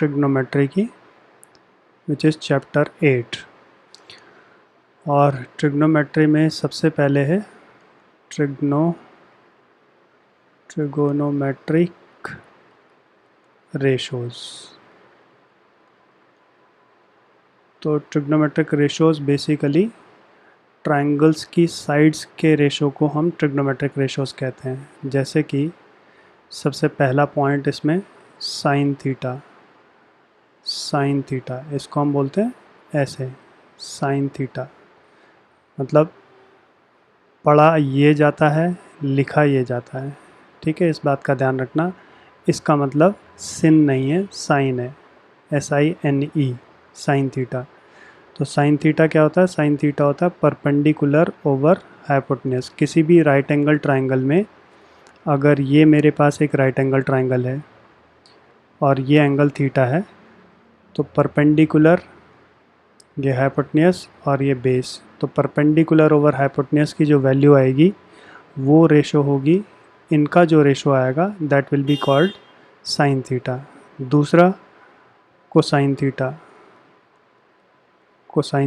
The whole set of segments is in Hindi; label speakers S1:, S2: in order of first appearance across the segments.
S1: ट्रिग्नोमेट्री की, विच इज़ चैप्टर 8। और ट्रिग्नोमेट्री में सबसे पहले है ट्रिगोनोमेट्रिक रेशोज़। तो ट्रिग्नोमेट्रिक रेशोज़ बेसिकली ट्रायंगल्स की साइड्स के रेशो को हम ट्रिग्नोमेट्रिक रेशोज़ कहते हैं। जैसे कि सबसे पहला पॉइंट इसमें साइन थीटा, इसको हम बोलते हैं ऐसे, साइन थीटा मतलब पढ़ा ये जाता है, लिखा ये जाता है, ठीक है। इस बात का ध्यान रखना, इसका मतलब सिन नहीं है, साइन है, SINE, साइन थीटा। तो साइन थीटा क्या होता है? साइन थीटा होता है परपेंडिकुलर ओवर हाइपोटेन्यूज। किसी भी राइट एंगल ट्राइंगल में अगर ये मेरे पास एक राइट एंगल ट्राइंगल है और ये एंगल थीटा है, तो परपेंडिकुलर ये हाइपोटेन्यूज और ये बेस, तो परपेंडिकुलर ओवर हाइपोटेन्यूज की जो वैल्यू आएगी वो रेशो होगी, इनका जो रेशो आएगा that will be called sine theta. दूसरा कोसाइन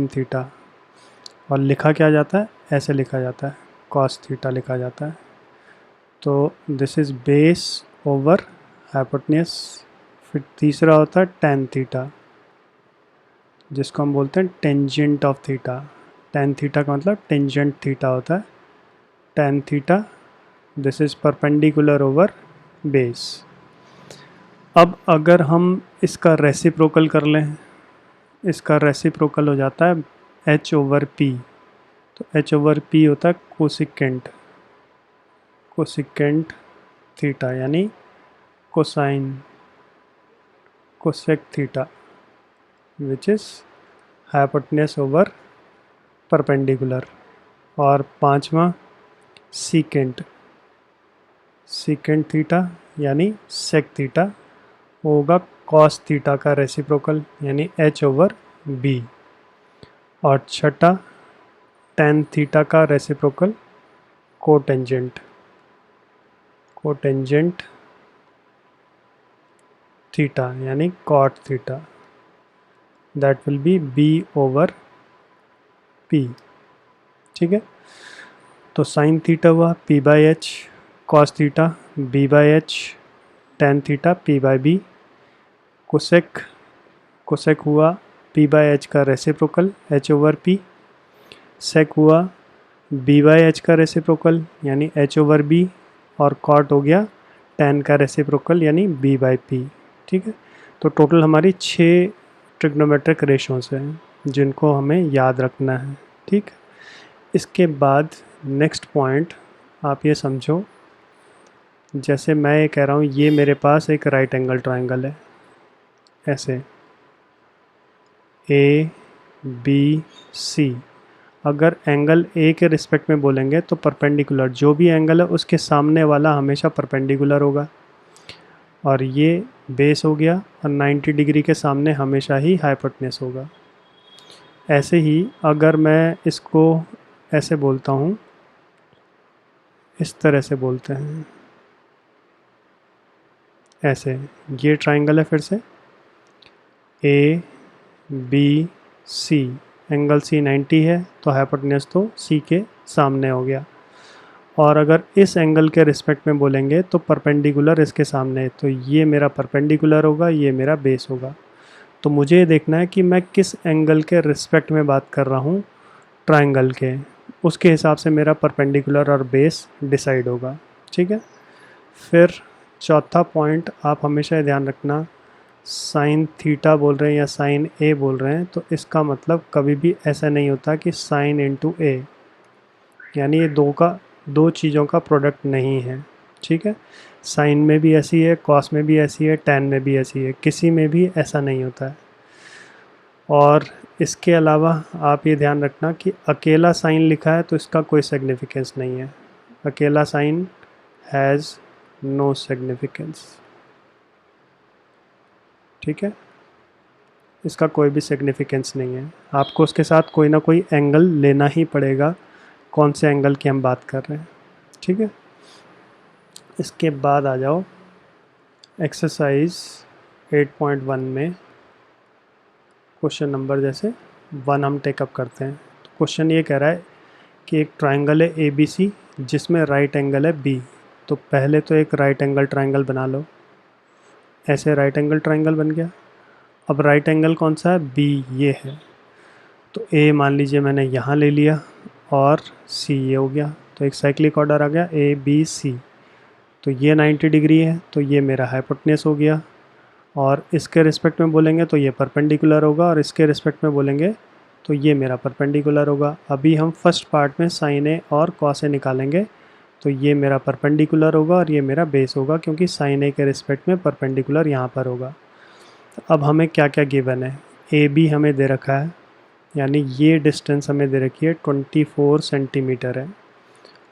S1: थीटा, और लिखा क्या जाता है? ऐसे लिखा जाता है, कॉस थीटा लिखा जाता है। तो this is base over hypotenuse. फिर तीसरा होता है टेन थीटा, जिसको हम बोलते हैं tangent of theta. Ten theta का मतलब टेंजेंट थीटा होता है। Tan theta, this is perpendicular over base. अब अगर हम इसका रेसिप्रोकल कर लें, इसका रेसिप्रोकल हो जाता है H/P। तो H/P होता है कोसिकेंट थीटा, यानी cosec theta, which is hypotenuse over perpendicular. और पांचवा सीकेंट थीटा यानी सेक थीटा होगा कॉस थीटा का रेसिप्रोकल, यानी H/B। और छठा टेन थीटा का रेसिप्रोकल कोटेंजेंट थीटा, यानी cot theta, that will be B/P, ठीक है। तो साइन थीटा हुआ P/H, cos theta B/H, tan theta P/B, cosec हुआ P/H का रेसिप्रोकल H/P, सेक हुआ B/H का रेसिप्रोकल यानी H/B, और कॉट हो गया टेन का रेसिप्रोकल यानी B/P, ठीक है। तो टोटल हमारी 6 ट्रिग्नोमेट्रिक रेशोज़ हैं जिनको हमें याद रखना है, ठीक। इसके बाद नेक्स्ट पॉइंट आप ये समझो, जैसे मैं ये कह रहा हूँ ये मेरे पास एक राइट एंगल ट्राइंगल है, ऐसे ABC। अगर एंगल A के रिस्पेक्ट में बोलेंगे तो परपेंडिकुलर, जो भी एंगल है उसके सामने वाला हमेशा परपेंडिकुलर होगा। और ये बेस हो गया, और 90 डिग्री के सामने हमेशा ही हाइपोटेन्यूज होगा। ऐसे ही अगर मैं इसको ऐसे बोलता हूँ, इस तरह से बोलते हैं, ऐसे, ये ट्राइंगल है फिर से ABC, एंगल C 90 है तो हाइपोटेन्यूज तो C के सामने हो गया। और अगर इस एंगल के रिस्पेक्ट में बोलेंगे तो परपेंडिकुलर इसके सामने, तो ये मेरा परपेंडिकुलर होगा, ये मेरा बेस होगा। तो मुझे ये देखना है कि मैं किस एंगल के रिस्पेक्ट में बात कर रहा हूँ ट्राइंगल के, उसके हिसाब से मेरा परपेंडिकुलर और बेस डिसाइड होगा, ठीक है। फिर चौथा पॉइंट आप हमेशा ध्यान रखना, साइन थीटा बोल रहे हैं या साइन A बोल रहे हैं, तो इसका मतलब कभी भी ऐसा नहीं होता कि साइन इंटू A, यानी ये दो चीज़ों का प्रोडक्ट नहीं है, ठीक है। साइन में भी ऐसी है, कॉस में भी ऐसी है, टैन में भी ऐसी है, किसी में भी ऐसा नहीं होता है। और इसके अलावा आप ये ध्यान रखना कि अकेला साइन लिखा है तो इसका कोई सिग्निफिकेंस नहीं है। अकेला साइन हैज़ नो सिग्निफिकेंस, ठीक है, इसका कोई भी सिग्निफिकेंस नहीं है। आपको उसके साथ कोई ना कोई एंगल लेना ही पड़ेगा, कौन से एंगल की हम बात कर रहे हैं, ठीक है। इसके बाद आ जाओ एक्सरसाइज 8.1 में क्वेश्चन नंबर जैसे 1 हम टेकअप करते हैं। तो क्वेश्चन ये कह रहा है कि एक ट्राइंगल है ABC जिसमें राइट एंगल है B। तो पहले तो एक राइट एंगल ट्राइंगल बना लो। ऐसे राइट एंगल ट्राइंगल बन गया। अब राइट एंगल कौन सा है? B ये है। तो A मान लीजिए मैंने यहाँ ले लिया और C ये हो गया। तो एक साइक्लिक ऑर्डर आ गया ABC। तो ये 90 डिग्री है, तो ये मेरा हाइपोटेन्यूज हो गया। और इसके रिस्पेक्ट में बोलेंगे तो ये परपेंडिकुलर होगा, और इसके रिस्पेक्ट में बोलेंगे तो ये मेरा परपेंडिकुलर होगा। अभी हम फर्स्ट पार्ट में साइन ए और कॉस ए निकालेंगे। तो ये मेरा परपेंडिकुलर होगा और ये मेरा बेस होगा, क्योंकि साइन ए के रिस्पेक्ट में परपेंडिकुलर यहाँ पर होगा। तो अब हमें क्या क्या गिवन है? ए बी हमें दे रखा है, यानी ये डिस्टेंस हमें दे रखी है 24 सेंटीमीटर है।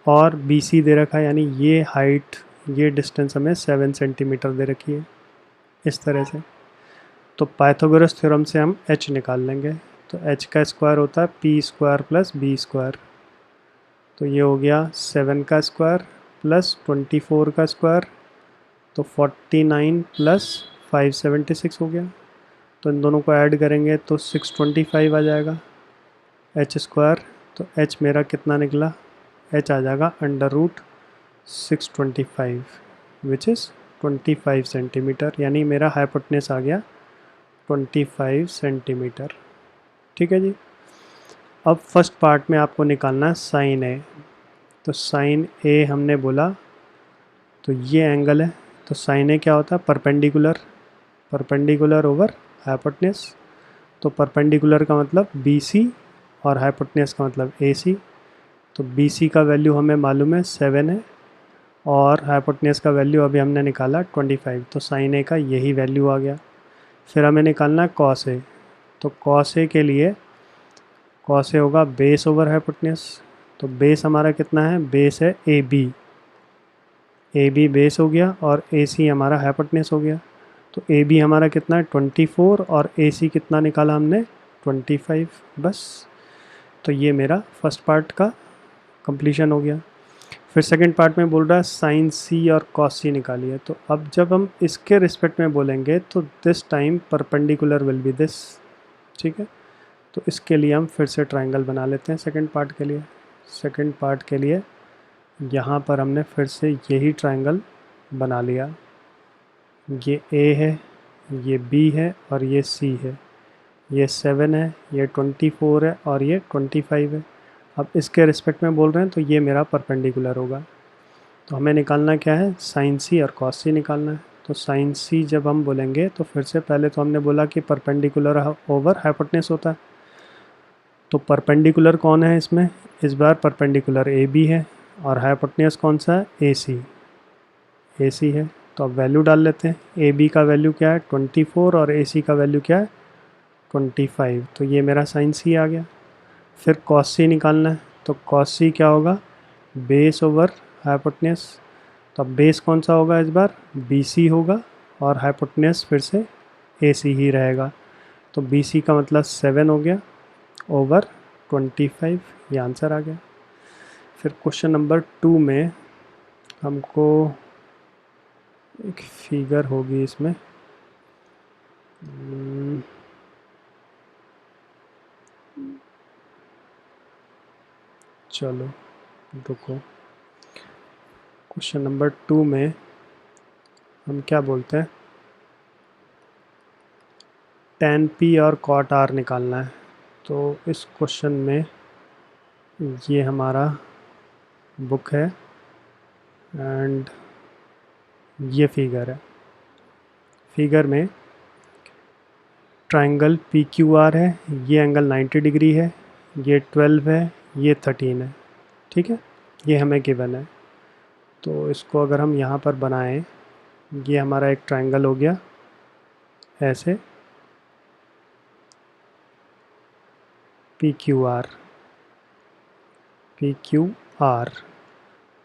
S1: और बी सी दे रखा है, यानी ये हाइट, ये डिस्टेंस हमें 7 सेंटीमीटर दे रखी है, इस तरह से। तो पाइथागोरस थ्योरम से हम h निकाल लेंगे। तो h का स्क्वायर होता है p square plus b square. तो ये हो गया 7 का स्क्वायर प्लस 24 का स्क्वायर, तो 49 प्लस 576 हो गया। तो इन दोनों को ऐड करेंगे तो 625 आ जाएगा h स्क्वायर। तो h मेरा कितना निकला? h आ जाएगा √625 विच इज़ 25 सेंटीमीटर, यानी मेरा हाइपोटेन्यूज आ गया 25 सेंटीमीटर। ठीक है जी। अब फर्स्ट पार्ट में आपको निकालना है साइन ए। तो साइन ए हमने बोला तो ये एंगल है। तो साइन ए क्या होता है? Perpendicular, perpendicular over hypotenuse. तो परपेंडिकुलर का मतलब BC और हाइपोटेन्यूज का मतलब AC। तो BC का वैल्यू हमें मालूम है 7 है, और हाइपोटेन्यूज का वैल्यू अभी हमने निकाला 25। तो साइन ए का यही वैल्यू आ गया। फिर हमें निकालना है कॉस ए। तो कॉस ए के लिए कॉस ए होगा बेस ओवर हाइपोटेन्यूज। तो बेस हमारा कितना है? बेस है AB। AB बेस हो गया और AC हमारा हाइपोटेन्यूज हो गया। तो AB हमारा कितना है? 24, और AC कितना निकाला हमने? 25 बस। तो ये मेरा फर्स्ट पार्ट का कंप्लीशन हो गया। फिर सेकंड पार्ट में बोल रहा है साइन C और कॉस C निकालिए। तो अब जब हम इसके रिस्पेक्ट में बोलेंगे तो this time perpendicular will be this. ठीक है। तो इसके लिए हम फिर से ट्रायंगल बना लेते हैं सेकंड पार्ट के लिए। सेकंड पार्ट के लिए यहाँ पर हमने फिर से यही ट्रायंगल बना लिया। ये A है, ये B है और ये C है। ये 7 है, ये 24 है और ये 25 है। अब इसके रिस्पेक्ट में बोल रहे हैं तो ये मेरा परपेंडिकुलर होगा। तो हमें निकालना क्या है? साइन C और कॉस C निकालना है। तो साइन C जब हम बोलेंगे तो फिर से पहले तो हमने बोला कि परपेंडिकुलर ओवर हाइपोटेन्यूज होता है। तो परपेंडिकुलर कौन है इसमें? इस बार परपेंडिकुलर AB है, और हाइपोटेन्यूज कौन सा है? AC। AC है। तो अब वैल्यू डाल लेते हैं। AB का वैल्यू क्या है? 24, और AC का वैल्यू क्या है? 25। तो ये मेरा साइन C आ गया। फिर कॉस C निकालना है। तो कॉस C क्या होगा? Base over hypotenuse. तो अब बेस कौन सा होगा इस बार? BC होगा, और हाइपोटेन्यूज फिर से AC ही रहेगा। तो BC का मतलब 7 हो गया ओवर 25। ये आंसर आ गया। फिर क्वेश्चन नंबर 2 में हमको एक फिगर होगी इसमें। चलो रुको। क्वेश्चन नंबर 2 में हम क्या बोलते हैं? tan P और cot R निकालना है। तो इस क्वेश्चन में ये हमारा बुक है एंड ये फिगर है। फिगर में ट्रायंगल PQR है, ये एंगल 90 डिग्री है, ये 12 है, ये 13 है। ठीक है, ये हमें गिवन है। तो इसको अगर हम यहाँ पर बनाएं, ये हमारा एक ट्रायंगल हो गया ऐसे PQR।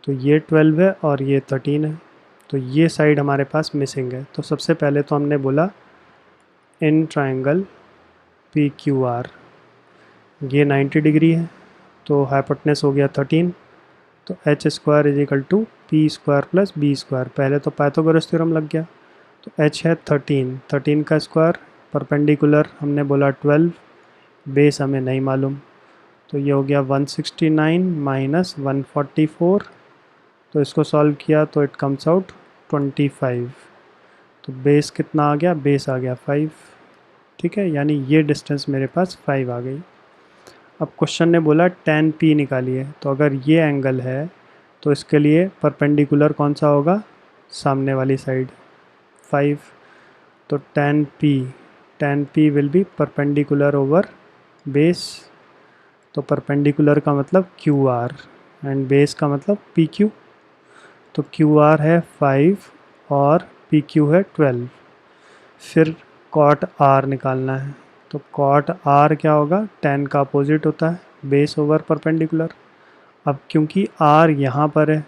S1: तो ये 12 है और ये 13 है। तो ये साइड हमारे पास मिसिंग है। तो सबसे पहले तो हमने बोला इन ट्रायंगल PQR ये 90 डिग्री है, तो हाइपोटेन्यूज हो गया 13। तो H square is equal to P square plus B square. पहले तो पाइथागोरस थ्योरम लग गया। तो h है 13 का स्क्वायर, परपेंडिकुलर हमने बोला 12, बेस हमें नहीं मालूम, तो ये हो गया 169 माइनस 144, तो इसको सॉल्व किया तो इट कम्स आउट 25। तो बेस कितना आ गया, बेस आ गया 5। ठीक है, यानी ये डिस्टेंस मेरे पास 5 आ गई। अब क्वेश्चन ने बोला tan p निकालिए, तो अगर ये एंगल है तो इसके लिए परपेंडिकुलर कौन सा होगा, सामने वाली साइड 5। तो tan p will be perpendicular over base, तो परपेंडिकुलर का मतलब QR एंड बेस का मतलब PQ। तो QR है 5 और PQ है 12। फिर cot R निकालना है, तो cot R क्या होगा, tan का अपोजिट होता है, बेस ओवर परपेंडिकुलर। अब क्योंकि R यहाँ पर है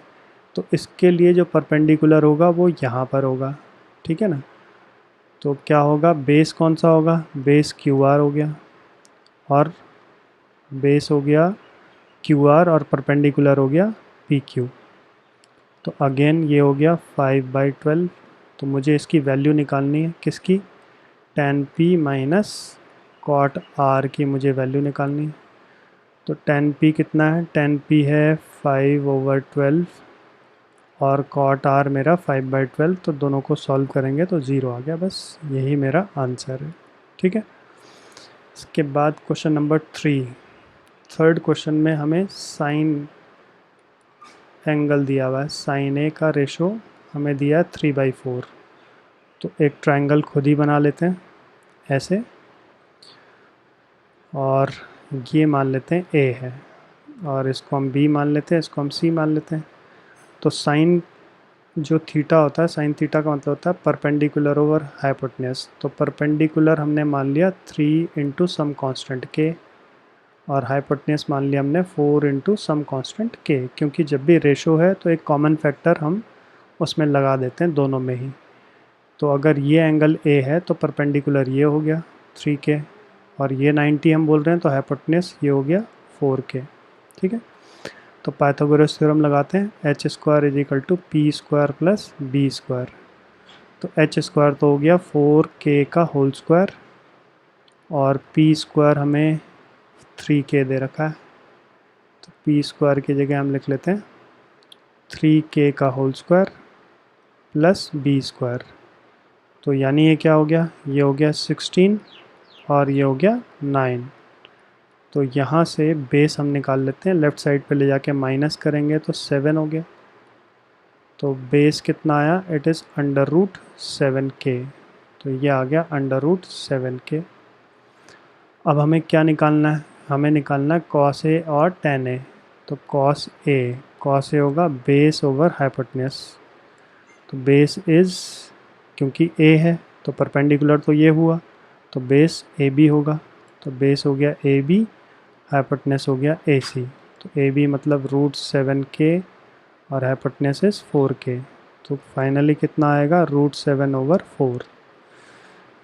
S1: तो इसके लिए जो परपेंडिकुलर होगा वो यहाँ पर होगा, ठीक है ना। तो क्या होगा, बेस कौन सा होगा, बेस QR हो गया, और बेस हो गया QR और परपेंडिकुलर हो गया PQ। तो अगेन ये हो गया 5/12। तो मुझे इसकी वैल्यू निकालनी है, किसकी, tan p minus cot R की मुझे वैल्यू निकालनी है। तो tan p कितना है, tan p है 5/12 और cot R मेरा 5/12, तो दोनों को सॉल्व करेंगे तो 0 आ गया, बस यही मेरा आंसर है। ठीक है, इसके बाद क्वेश्चन नंबर 3, थर्ड क्वेश्चन में हमें साइन एंगल दिया हुआ है, साइन ए का रेशो हमें दिया है 3/4। तो एक ट्रायंगल खुद ही बना लेते हैं ऐसे, और ये मान लेते हैं ए है, और इसको हम बी मान लेते हैं, इसको हम सी मान लेते हैं। तो साइन जो थीटा होता है, साइन थीटा का मतलब होता है परपेंडिकुलर ओवर हाइपोटेन्यूज। तो परपेंडिकुलर हमने मान लिया 3 इंटू सम कॉन्स्टेंट के, और हाइपोटेन्यूज मान लिया हमने 4 इंटू सम कॉन्स्टेंट के, क्योंकि जब भी रेशो है तो एक कॉमन फैक्टर हम उसमें लगा देते हैं दोनों में ही। तो अगर ये एंगल ए है तो परपेंडिकुलर ये हो गया 3K, और ये 90 हम बोल रहे हैं तो हाइपोटेन्यूज ये हो गया 4K। ठीक है, तो पाइथागोरस थ्योरम लगाते हैं, h square is equal to P square plus B square. तो h स्क्वायर तो हो गया 4K का होल स्क्वायर, और p स्क्वायर हमें 3K दे रखा है, तो p स्क्वायर की जगह हम लिख लेते हैं 3K का whole square plus B square. तो यानी ये क्या हो गया, ये हो गया 16 और ये हो गया 9। तो यहाँ से बेस हम निकाल लेते हैं, लेफ़्ट साइड पे ले जाके माइनस करेंगे तो 7 हो गया। तो बेस कितना आया, इट इज़ √7K। तो ये आ गया √7K। अब हमें क्या निकालना है, हमें निकालना है कॉस ए और tan ए। तो कॉस ए होगा बेस ओवर हाइपोटेन्यूज। तो बेस इज़, क्योंकि ए है तो परपेंडिकुलर तो ये हुआ, तो बेस ए बी होगा। तो बेस हो गया ए बी, हाइपोटेन्यूज हो गया ए सी। तो ए बी मतलब √7K और हाइपोटेन्यूज इज़ 4K। तो फाइनली कितना आएगा, √7/4।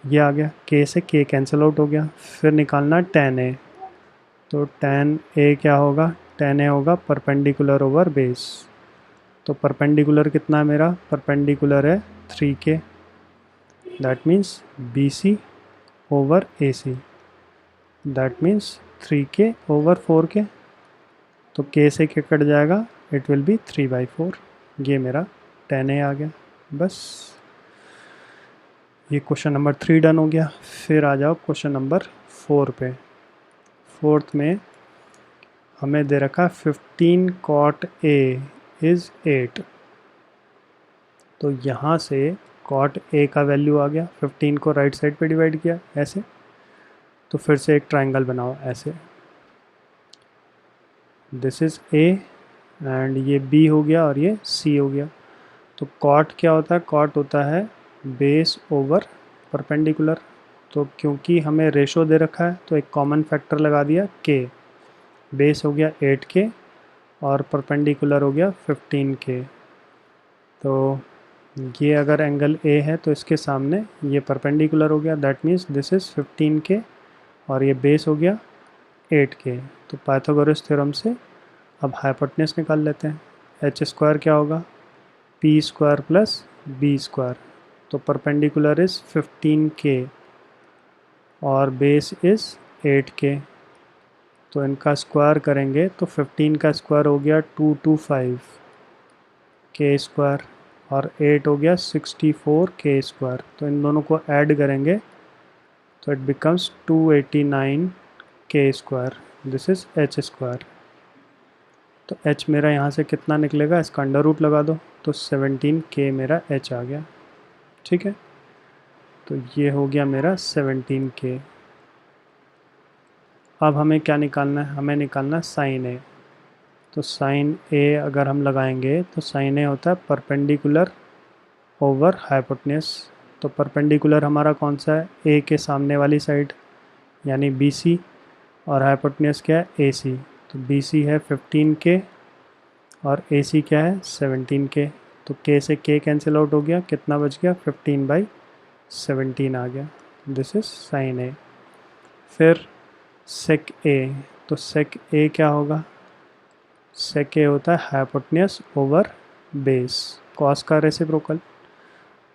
S1: ये आ गया, K से K कैंसिल आउट हो गया। फिर निकालना tan ए। तो tan ए क्या होगा, tan ए होगा परपेंडिकुलर ओवर बेस। तो परपेंडिकुलर कितना है मेरा, परपेंडिकुलर है 3K, that means BC over AC, that means 3K over 4K। तो K से K कट जाएगा, इट विल बी 3/4। ये मेरा tan ए आ गया, बस ये क्वेश्चन नंबर 3 डन हो गया। फिर आ जाओ क्वेश्चन नंबर 4 पे। फोर्थ में हमें दे रखा 15 cot A इज़ 8। तो यहाँ से cot A का वैल्यू आ गया, 15 को राइट साइड पे डिवाइड किया ऐसे। तो फिर से एक ट्रायंगल बनाओ ऐसे, दिस इज़ A एंड ये B हो गया और ये C हो गया। तो cot क्या होता है, cot होता है बेस ओवर परपेंडिकुलर। तो क्योंकि हमें रेशो दे रखा है तो एक कॉमन फैक्टर लगा दिया K। बेस हो गया 8K और परपेंडिकुलर हो गया 15K। तो ये अगर एंगल A है तो इसके सामने ये परपेंडिकुलर हो गया, that means this is 15K और ये बेस हो गया 8K। तो पाइथागोरस थ्योरम से अब हाइपोटेन्यूज निकाल लेते हैं। h स्क्वायर क्या होगा, p square plus B square. तो परपेंडिकुलर इज़ 15K और बेस इज़ 8K। तो इनका स्क्वायर करेंगे तो 15 का स्क्वायर हो गया 225 K स्क्वायर और 8 हो गया 64 K स्क्वायर। तो इन दोनों को ऐड करेंगे तो it becomes 289 K square. This is H square. तो H मेरा यहाँ से कितना निकलेगा, इसका अंडर रूट लगा दो तो 17K मेरा H आ गया। ठीक है, तो ये हो गया मेरा 17K। अब हमें क्या निकालना है, हमें निकालना है साइन ए। तो साइन ए अगर हम लगाएंगे तो साइन ए होता है परपेंडिकुलर ओवर हाइपोटेन्यूज। तो परपेंडिकुलर हमारा कौन सा है, ए के सामने वाली साइड यानी बी सी, और हाइपोटेन्यूज क्या है, ए सी। तो बी सी है 15K और ए सी क्या है 17K। तो K से K कैंसिल आउट हो गया, कितना बच गया 15/17 आ गया। दिस इज साइन ए। फिर सेक ए, तो सेक ए क्या होगा, सेक ए होता है हाइपोटेन्यूज ओवर बेस, कॉस का रेसिप्रोकल।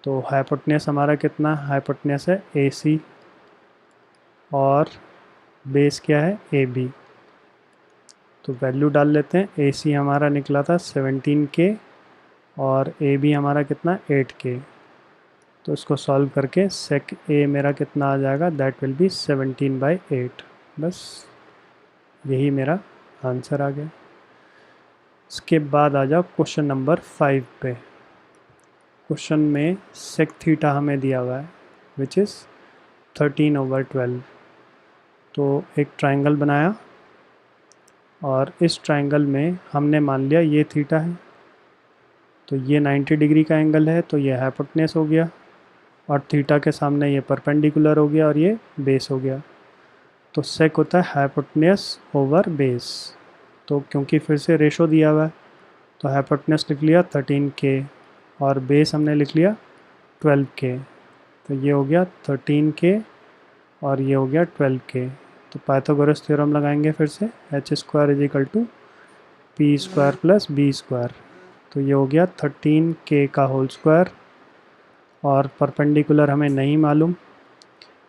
S1: तो हाइपोटेन्यूज हमारा कितना, हाइपोटेन्यूज है ए सी और बेस क्या है ए बी। तो वैल्यू डाल लेते हैं, ए सी हमारा निकला था 17K और ए बी हमारा कितना 8K। तो इसको सॉल्व करके सेक ए मेरा कितना आ जाएगा, दैट विल बी 17/8। बस यही मेरा आंसर आ गया। इसके बाद आ जाओ क्वेश्चन नंबर 5 पे। क्वेश्चन में सेक थीटा हमें दिया हुआ है विच इज़ 13/12। तो एक ट्रायंगल बनाया और इस ट्रायंगल में हमने मान लिया ये थीटा है, तो ये 90 डिग्री का एंगल है, तो ये हाइपोटेन्यूज हो गया और थीटा के सामने ये परपेंडिकुलर हो गया और ये बेस हो गया। तो सेक होता है हाइपोटेन्यूज ओवर बेस। तो क्योंकि फिर से रेशो दिया हुआ है तो हाइपोटेन्यूज लिख लिया 13K और बेस हमने लिख लिया 12K। तो ये हो गया 13K और ये हो गया 12K। तो पाइथागोरस थ्योरम लगाएंगे फिर से, H square is equal to P square plus B square. तो ये हो गया 13K का होल स्क्वायर और परपेंडिकुलर हमें नहीं मालूम,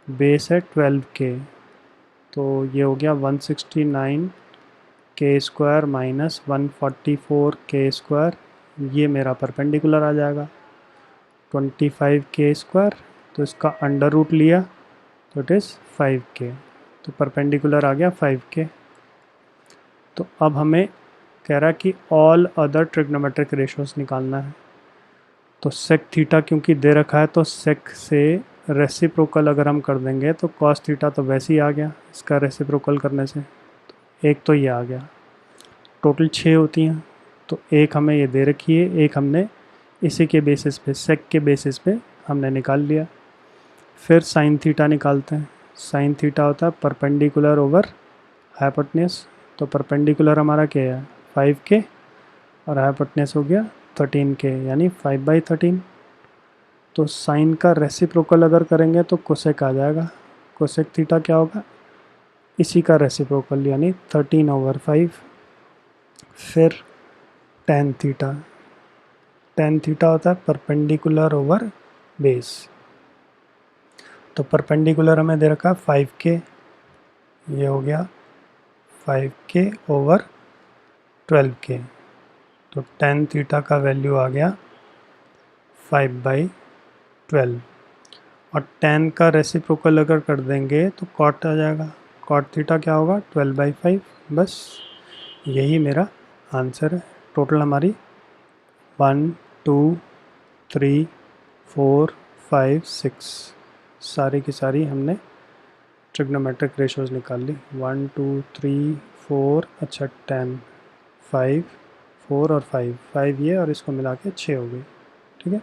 S1: बेस है 12K। तो ये हो गया 169K square minus 144K square. ये मेरा परपेंडिकुलर आ जाएगा 25K स्क्वायर। तो इसका अंडर रूट लिया तो इट इज़ 5K। तो परपेंडिकुलर आ गया 5K। तो अब हमें कह रहा है कि ऑल अदर ट्रिग्नोमेट्रिक रेशोज़ निकालना है। तो सेक थीटा क्योंकि दे रखा है तो सेक से रेसिप्रोकल अगर हम कर देंगे तो कॉस थीटा तो वैसे ही आ गया इसका रेसिप्रोकल करने से। तो एक तो ये आ गया, टोटल 6 होती हैं। तो एक हमें ये दे रखी है, एक हमने इसी के बेसिस पे सेक के बेसिस पे हमने निकाल लिया। फिर साइन थीटा निकालते हैं। साइन थीटा होता है परपेंडिकुलर ओवर हाइपोटेन्यूज। तो परपेंडिकुलर हमारा क्या है 5K और हाइपोटेन्यूज हो गया 13K यानी 5/13। तो साइन का रेसिप्रोकल अगर करेंगे तो कोसेक आ जाएगा। कोसेक थीटा क्या होगा, इसी का रेसिप्रोकल यानी 13/5। फिर टेन थीटा, टेन थीटा होता है परपेंडिकुलर ओवर बेस। तो परपेंडिकुलर हमें दे रखा है 5K, ये हो गया 5K ओवर 12K। तो टेन थीटा का वैल्यू आ गया 5/12 और टेन का रेसिप्रोकल अगर कर देंगे तो कॉट आ जाएगा। कॉट थीटा क्या होगा 12/5। बस यही मेरा आंसर है। टोटल हमारी 1 2 3 4 5 6 सारी की सारी हमने ट्रिग्नोमेट्रिक रेशोज़ निकाल ली। 1 2 3 4 अच्छा 10 5 4 और 5 5 ये और इसको मिला के 6 हो गई। ठीक है।